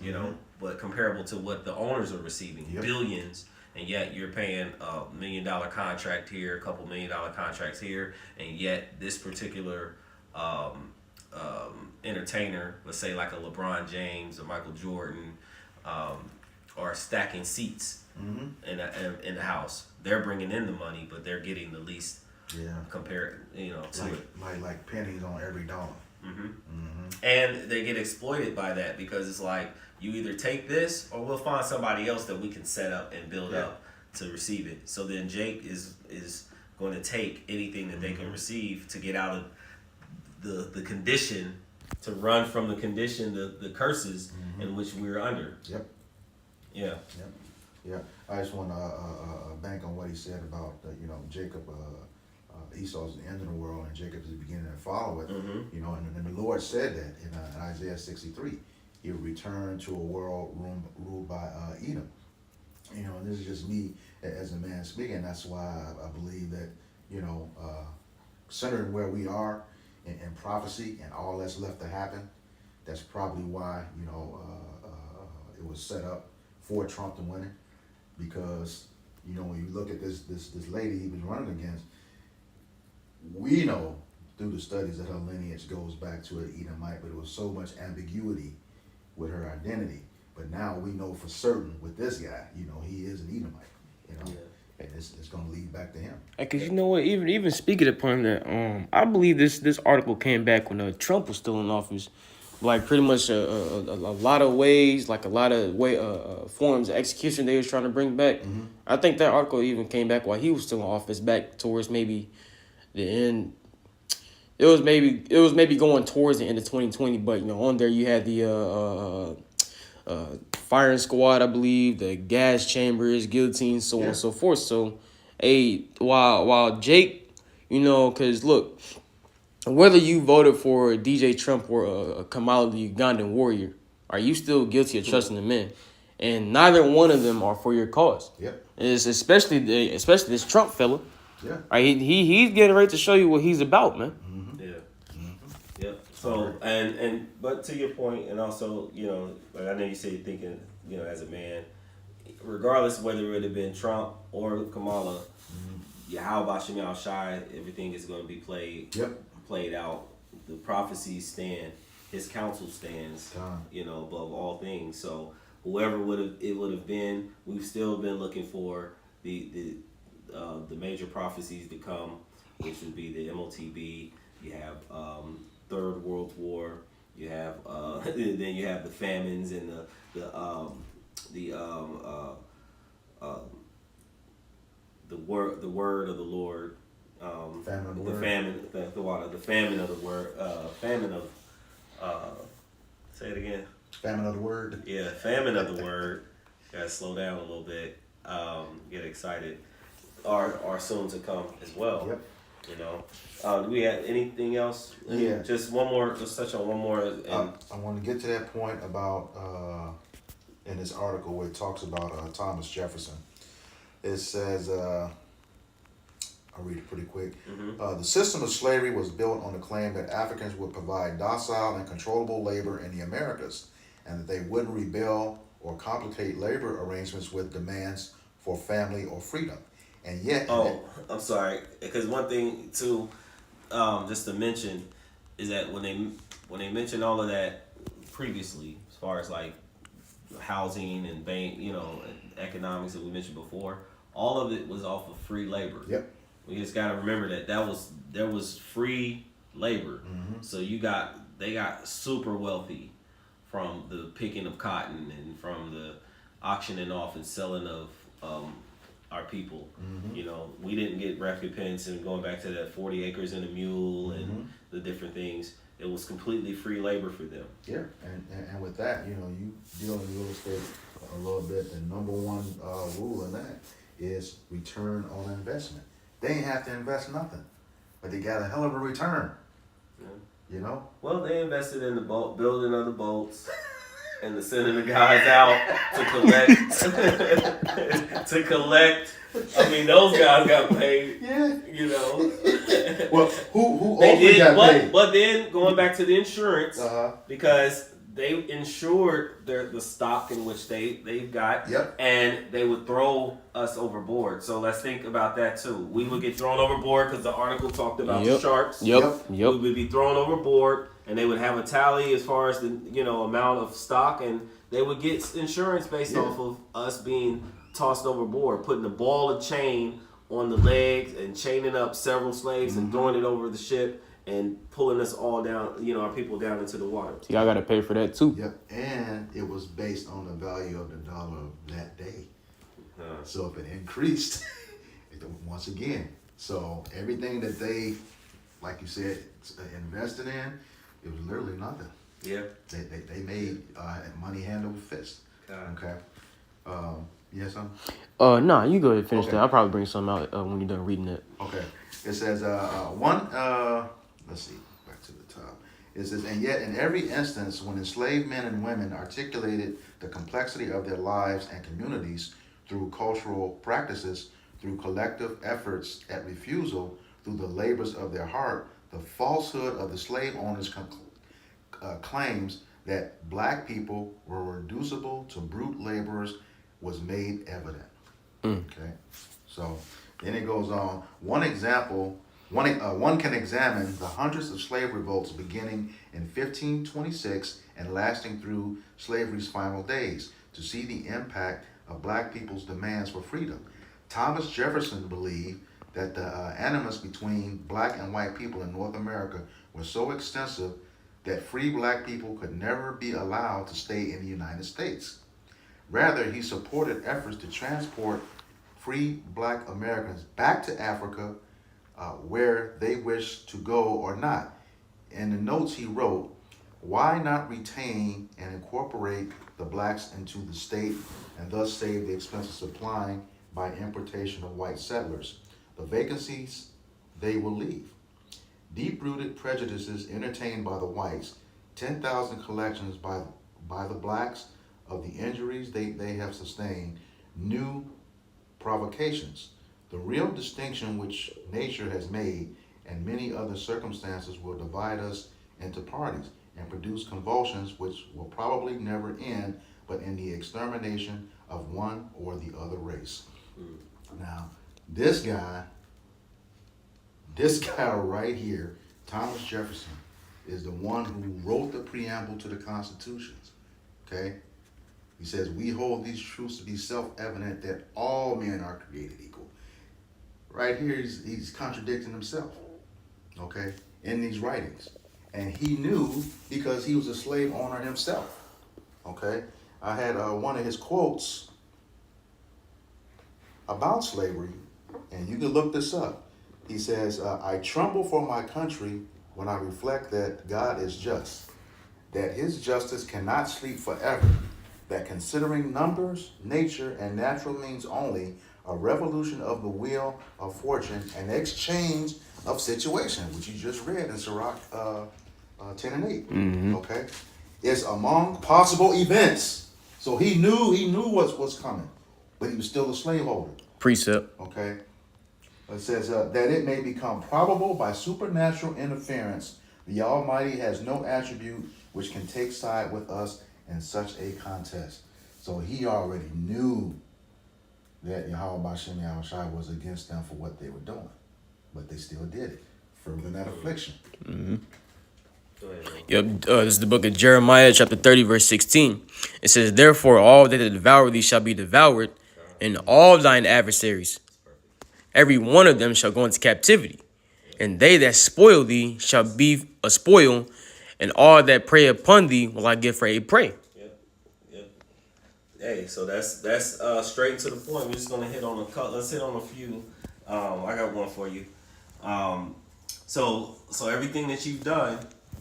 but comparable to what the owners are receiving, billions, and yet you're paying $1 million contract here, a couple $1 million contracts here, and yet this particular entertainer, let's say like a LeBron James or Michael Jordan, are stacking seats in the house. They're bringing in the money, but they're getting the least compared, to it. Like pennies on every dollar. And they get exploited by that because it's like, you either take this or we'll find somebody else that we can set up and build up to receive it. So then Jake is going to take anything that they can receive to get out of the condition, to run from the condition, the curses in which we're under. Yeah. I just want to bank on what he said about Jacob. Esau's the end of the world, and Jacob is the beginning and follow it. And the Lord said that in Isaiah 63, He would return to a world ruled by Edom. And this is just me as a man speaking. That's why I believe that centered where we are in prophecy and all that's left to happen, that's probably why it was set up for Trump to win it, because when you look at this lady he was running against, we know through the studies that her lineage goes back to an Edomite, but it was so much ambiguity with her identity. But now we know for certain with this guy, he is an Edomite, and it's going to lead back to him. Because you know what, even speaking upon that, I believe this article came back when Trump was still in office. Like pretty much a lot of ways, like a lot of forms of execution they was trying to bring back. I think that article even came back while he was still in office, back towards maybe the end. It was maybe going towards the end of 2020, but on there you had the firing squad, I believe, the gas chambers, guillotines, so on and so forth. So, while Jake, because look, whether you voted for DJ Trump or Kamala the Ugandan warrior, are you still guilty of trusting the men? And neither one of them are for your cause. It's especially this Trump fella. Right, he's getting ready to show you what he's about, man. So but to your point, and also like I know you say you're thinking as a man, regardless of whether it would have been Trump or Kamala, how about Shemal Shai? Everything is going to be played out. The prophecies stand. His counsel stands. Above all things. So whoever would have been, we've still been looking for the major prophecies to come, which would be the MOTB. You have Third World War. You have then you have the famines and the word of the Lord. Famine of the word. The famine of the word. Famine of. Say it again. Famine of the word. Yeah, famine of the word. Gotta slow down a little bit. Get excited. Are soon to come as well. Do we have anything else? Just one more. Let's touch on one more. I want to get to that point about in this article where it talks about Thomas Jefferson. It says, I'll read it pretty quick. The system of slavery was built on the claim that Africans would provide docile and controllable labor in the Americas, and that they wouldn't rebel or complicate labor arrangements with demands for family or freedom. And yet, Oh, I'm sorry. Because one thing too, just to mention, is that when they mention all of that previously, as far as like housing and bank, economics that we mentioned before, all of it was off of free labor. Yep. We just got to remember that there was free labor. So they got super wealthy from the picking of cotton and from the auctioning off and selling of our people. We didn't get recompense, and going back to that 40 acres and a mule and the different things, it was completely free labor for them. Yeah, and with that, you deal in real estate a little bit. The number one rule in that is return on investment. They ain't have to invest nothing, but they got a hell of a return. Yeah. Well, they invested in the boat, building of the boats, and the sending the guys out to collect. I mean, those guys got paid. Yeah. Well, who they ultimately did, got paid? but then going back to the insurance, because they insured the stock in which they've got, and they would throw us overboard. So let's think about that too. We would get thrown overboard because the article talked about the sharks. We would be thrown overboard, and they would have a tally as far as the amount of stock, and they would get insurance based off of us being tossed overboard, putting a ball and chain on the legs and chaining up several slaves and throwing it over the ship and pulling us all down, our people down into the water. Y'all got to pay for that too. Yep, and it was based on the value of the dollar that day. So if it increased, once again, so everything that they, like you said, invested in, it was literally nothing. Yeah. They made money hand over fist. Okay. Yes, Nah, you go ahead and finish that. I'll probably bring some out when you're done reading it. Okay. It says, let's see, back to the top. It says, and yet in every instance when enslaved men and women articulated the complexity of their lives and communities through cultural practices, through collective efforts at refusal, through the labors of their heart, the falsehood of the slave owners' claims that black people were reducible to brute laborers was made evident. Okay, so then it goes on. One can examine the hundreds of slave revolts beginning in 1526 and lasting through slavery's final days to see the impact of black people's demands for freedom. Thomas Jefferson believed that the animus between black and white people in North America was so extensive that free black people could never be allowed to stay in the United States. Rather, he supported efforts to transport free black Americans back to Africa where they wished to go or not. In the notes he wrote, why not retain and incorporate the blacks into the state and thus save the expense of supplying by importation of white settlers? The vacancies they will leave. Deep-rooted prejudices entertained by the whites, 10,000 collections by the blacks of the injuries they have sustained, new provocations. The real distinction which nature has made and many other circumstances will divide us into parties and produce convulsions which will probably never end but in the extermination of one or the other race. Now, this guy right here, Thomas Jefferson, is the one who wrote the preamble to the Constitutions. Okay? He says, we hold these truths to be self-evident that all men are created equal. Right here, he's contradicting himself, okay, in these writings. And he knew because he was a slave owner himself, okay? I had one of his quotes about slavery, and you can look this up. He says, I tremble for my country when I reflect that God is just, that his justice cannot sleep forever, that considering numbers, nature, and natural means only, a revolution of the wheel of fortune, an exchange of situation, which you just read in Sirach 10 and 8, okay, is among possible events. So he knew what was coming, but he was still a slaveholder. Precept. Okay. It says that it may become probable by supernatural interference, the Almighty has no attribute which can take side with us in such a contest. So he already knew that Yahweh Bashem Yahushai was against them for what they were doing. But they still did it, furthering that affliction. Mm-hmm. Go ahead, bro. Yep, this is the book of Jeremiah, chapter 30, verse 16. It says, therefore all they that devour thee shall be devoured, and all thine adversaries, every one of them shall go into captivity. And they that spoil thee shall be a spoil, and all that prey upon thee will I give for a prey. Yep. Hey, so that's straight to the point. We're just gonna hit on let's hit on a few. I got one for you. So everything that you've done,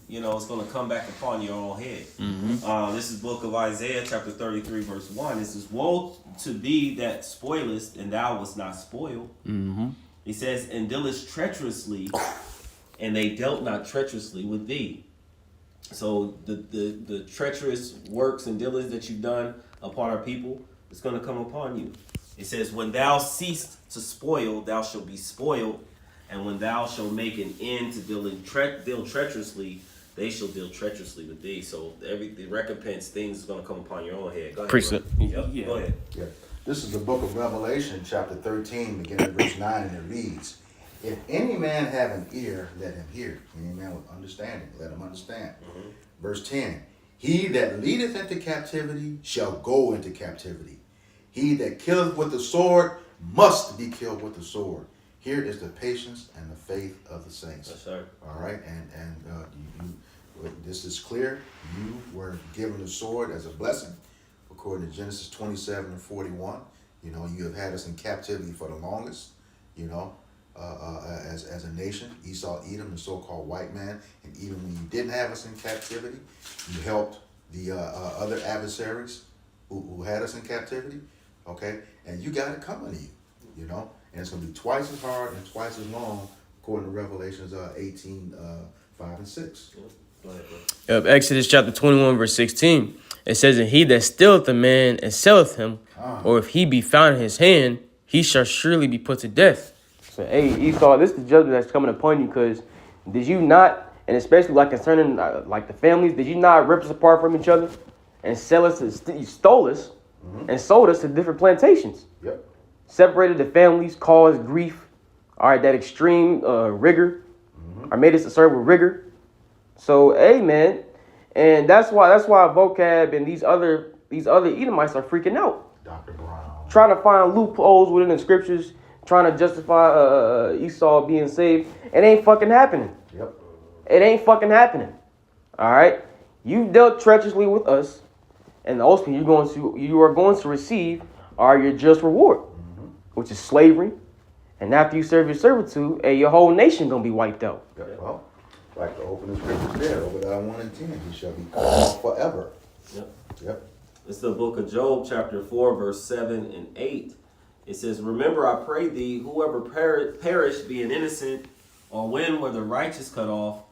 you know, it's gonna come back upon your own head. Mm-hmm. This is book of Isaiah, chapter 33, verse 1. It says, woe to thee that spoilest, and thou wast not spoiled. Mm-hmm. He says, and dealest treacherously, and they dealt not treacherously with thee. So the treacherous works and dealings that you've done upon our people, it's going to come upon you. It says, when thou ceased to spoil, thou shalt be spoiled. And when thou shalt make an end to deal treacherously, they shall deal treacherously with thee. So the recompense things is going to come upon your own head. Go ahead. Precept. Yep. Yeah. Go ahead. Yeah. This is the book of Revelation, chapter 13, beginning at verse 9, and it reads, if any man have an ear, let him hear. Any man with understanding, let him understand. Mm-hmm. Verse 10, he that leadeth into captivity shall go into captivity. He that killeth with the sword must be killed with the sword. Here is the patience and the faith of the saints. Yes, sir. All right, and this is clear. You were given the sword as a blessing, according to Genesis 27 and 41. You know, you have had us in captivity for the longest. You know, as a nation, Esau, Edom, the so-called white man, and even when you didn't have us in captivity, you helped the other adversaries who had us in captivity. Okay, and you got it coming to you. You know. And it's going to be twice as hard and twice as long, according to Revelations 18, 5 and 6. Go ahead, bro. Yep, Exodus chapter 21, verse 16. It says, and he that stealeth a man and selleth him, or if he be found in his hand, he shall surely be put to death. So, hey, Esau, this is the judgment that's coming upon you, because did you not, and especially like concerning like the families, did you not rip us apart from each other and sell us, you stole us and sold us to different plantations? Yep. Separated the families, caused grief, all right, that extreme rigor, or made us to serve with rigor. So, hey, man, and that's why vocab and these other Edomites are freaking out. Dr. Brown. Trying to find loopholes within the scriptures, trying to justify Esau being saved. It ain't fucking happening. Yep. It ain't fucking happening. All right? You dealt treacherously with us, and ultimately you are going to receive your just reward, which is slavery. And after you serve your servitude, your whole nation gonna be wiped out. Yeah, well, like the opening scriptures there, Obadiah 1 and 10, he shall be cut off forever. Yep. Yep. It's the book of Job, chapter 4, verse 7 and 8. It says, remember, I pray thee, whoever perish being innocent, or when were the righteous cut off,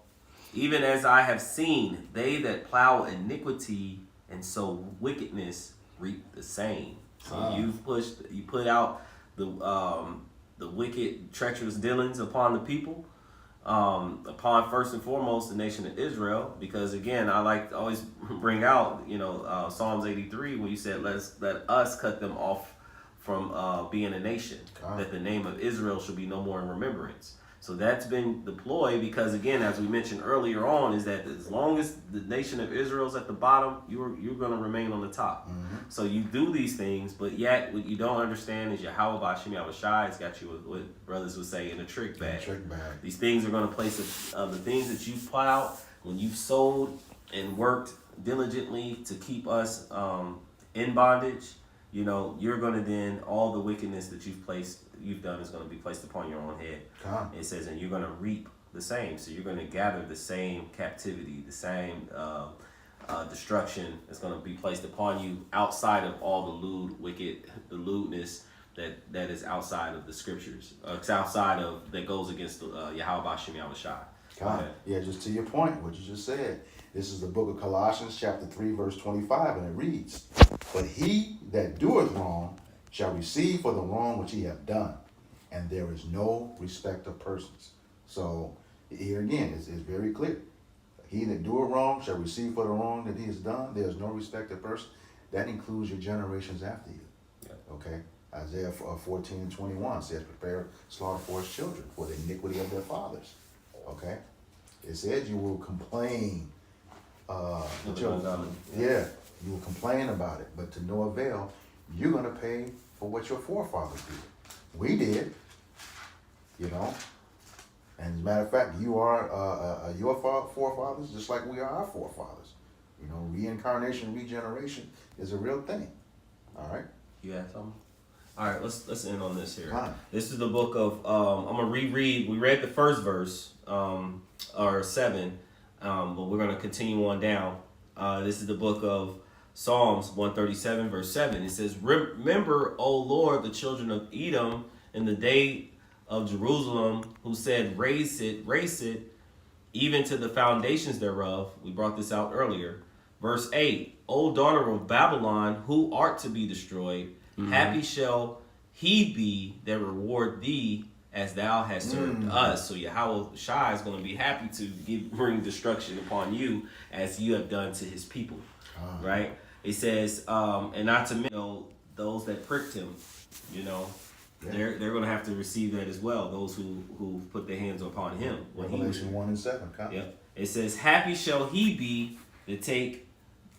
even as I have seen, they that plow iniquity and sow wickedness reap the same. So you put out the wicked, treacherous dealings upon the people, upon first and foremost the nation of Israel, because again, I like to always bring out, Psalms 83, where you said, let us cut them off from being a nation, that the name of Israel should be no more in remembrance. So that's been deployed because, again, as we mentioned earlier on, is that as long as the nation of Israel is at the bottom, you're going to remain on the top. So you do these things, but yet what you don't understand is Yahweh Bashem Yahushai has got you, what brothers would say, in a trick bag. These things are going to place the things that you've plowed, when you've sowed and worked diligently to keep us in bondage, you're going to then, all the wickedness that you've done is going to be placed upon your own head. It says, and you're going to reap the same. So you're going to gather the same captivity, the same destruction that's going to be placed upon you outside of all the lewdness that is outside of the scriptures. It's outside of, that goes against Yahweh Bashem Yahushai. Yeah, just to your point, what you just said. This is the book of Colossians, chapter 3, verse 25, and it reads, but he that doeth wrong shall receive for the wrong which he hath done, and there is no respect of persons. So here again, it's very clear. He that doeth wrong shall receive for the wrong that he has done. There is no respect of person. That includes your generations after you. Yeah. Okay? Isaiah 14 and 21 says, prepare slaughter for his children for the iniquity of their fathers. Okay? It says you will complain. The children, yeah, you will complain about it, but to no avail. You're going to pay for what your forefathers did. We did, you know. And as a matter of fact, you are your forefathers just like we are our forefathers. You know, reincarnation, regeneration is a real thing. All right? You have something? All right, let's end on this here. Fine. This is the book of, I'm going to reread. We read the first verse, or 7, but we're going to continue on down. This is the book of Psalms 137, verse 7. It says, remember, O Lord, the children of Edom in the day of Jerusalem, who said, raise it, even to the foundations thereof. We brought this out earlier. Verse 8, O daughter of Babylon, who art to be destroyed, happy shall he be that reward thee as thou hast served us. So Yahweh Shai is going to be happy to bring destruction upon you as you have done to his people. Right? It says, and not to mention those that pricked him, you know, they're going to have to receive that as well. Those who put their hands upon him. Revelation 1 and 7. Yeah. It says, happy shall he be that take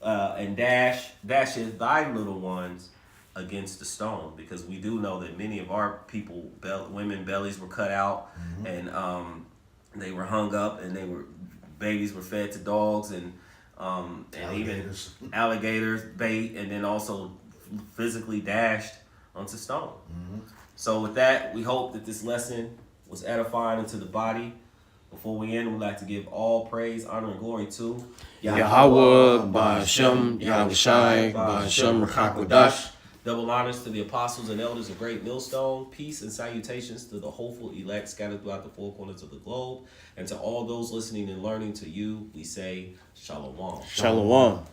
and dasheth thy little ones against the stone, because we do know that many of our people, women bellies were cut out, and they were hung up, and babies were fed to dogs and Alligators. even alligators, bait, and then also physically dashed onto stone. So with that, we hope that this lesson was edifying into the body. Before we end, we'd like to give all praise, honor, and glory to Yahweh, Ba'ashem, Yahweh Shai, Ba'ashem, Rakakwadash. Double honors to the apostles and elders of Great Millstone. Peace and salutations to the hopeful elect scattered throughout the four corners of the globe. And to all those listening and learning, to you, we say Shalom. Shalom.